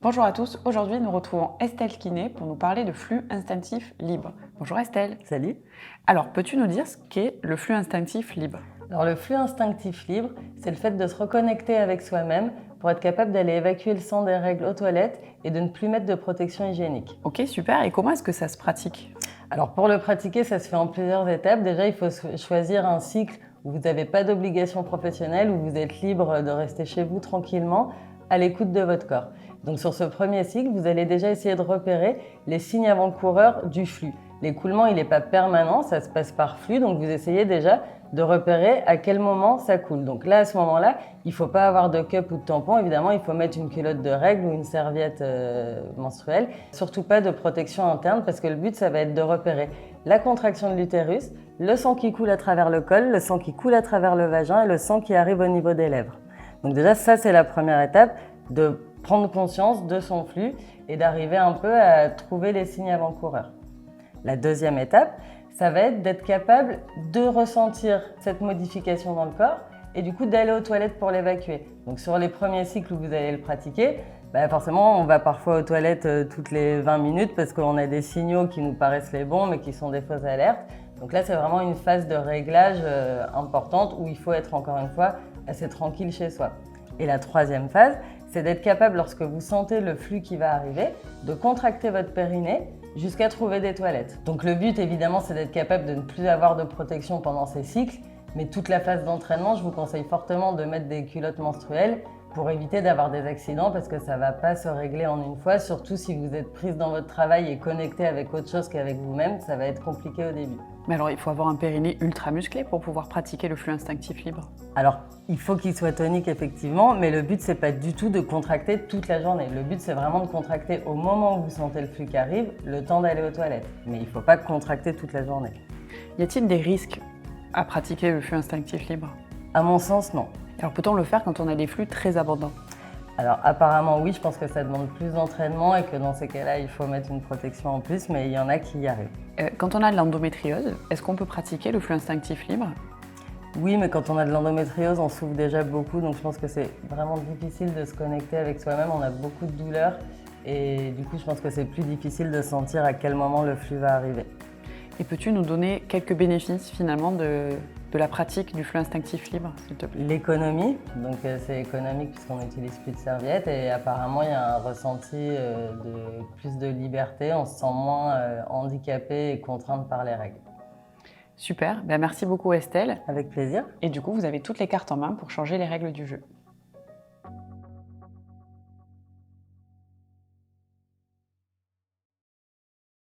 Bonjour à tous, aujourd'hui nous retrouvons Estelle Quinet pour nous parler de flux instinctif libre. Bonjour Estelle. Salut. Alors, peux-tu nous dire ce qu'est le flux instinctif libre? Alors le flux instinctif libre, c'est le fait de se reconnecter avec soi-même pour être capable d'aller évacuer le sang des règles aux toilettes et de ne plus mettre de protection hygiénique. Ok, super. Et comment est-ce que ça se pratique? Alors pour le pratiquer, ça se fait en plusieurs étapes. Déjà, il faut choisir un cycle où vous n'avez pas d'obligation professionnelle, où vous êtes libre de rester chez vous tranquillement à l'écoute de votre corps. Donc sur ce premier cycle, vous allez déjà essayer de repérer les signes avant-coureurs du flux. L'écoulement, il n'est pas permanent, ça se passe par flux, donc vous essayez déjà de repérer à quel moment ça coule. Donc là, à ce moment-là, il ne faut pas avoir de cup ou de tampon, évidemment, il faut mettre une culotte de règle ou une serviette menstruelle. Surtout pas de protection interne, parce que le but, ça va être de repérer la contraction de l'utérus, le sang qui coule à travers le col, le sang qui coule à travers le vagin et le sang qui arrive au niveau des lèvres. Donc déjà, ça, c'est la première étape, de prendre conscience de son flux et d'arriver un peu à trouver les signes avant-coureurs. La deuxième étape, ça va être d'être capable de ressentir cette modification dans le corps et du coup d'aller aux toilettes pour l'évacuer. Donc sur les premiers cycles où vous allez le pratiquer, forcément on va parfois aux toilettes toutes les 20 minutes parce qu'on a des signaux qui nous paraissent les bons mais qui sont des fausses alertes. Donc là c'est vraiment une phase de réglage importante où il faut être encore une fois assez tranquille chez soi. Et la troisième phase, c'est d'être capable, lorsque vous sentez le flux qui va arriver, de contracter votre périnée jusqu'à trouver des toilettes. Donc le but, évidemment, c'est d'être capable de ne plus avoir de protection pendant ces cycles, mais toute la phase d'entraînement, je vous conseille fortement de mettre des culottes menstruelles pour éviter d'avoir des accidents parce que ça ne va pas se régler en une fois, surtout si vous êtes prise dans votre travail et connectée avec autre chose qu'avec vous-même, ça va être compliqué au début. Mais alors, il faut avoir un périnée ultra musclé pour pouvoir pratiquer le flux instinctif libre. Alors, il faut qu'il soit tonique effectivement, mais le but, c'est pas du tout de contracter toute la journée. Le but, c'est vraiment de contracter au moment où vous sentez le flux qui arrive, le temps d'aller aux toilettes. Mais il ne faut pas contracter toute la journée. Y a-t-il des risques à pratiquer le flux instinctif libre? À mon sens, non. Alors, peut-on le faire quand on a des flux très abondants? Alors apparemment oui, je pense que ça demande plus d'entraînement et que dans ces cas-là, il faut mettre une protection en plus, mais il y en a qui y arrivent. Quand on a de l'endométriose, est-ce qu'on peut pratiquer le flux instinctif libre? Oui, mais quand on a de l'endométriose, on souffre déjà beaucoup, donc je pense que c'est vraiment difficile de se connecter avec soi-même. On a beaucoup de douleurs et du coup, je pense que c'est plus difficile de sentir à quel moment le flux va arriver. Et peux-tu nous donner quelques bénéfices finalement de la pratique du flux instinctif libre, s'il te plaît? L'économie, donc c'est économique puisqu'on n'utilise plus de serviettes et apparemment il y a un ressenti de plus de liberté, on se sent moins handicapé et contrainte par les règles. Super, merci beaucoup Estelle. Avec plaisir. Et du coup, vous avez toutes les cartes en main pour changer les règles du jeu.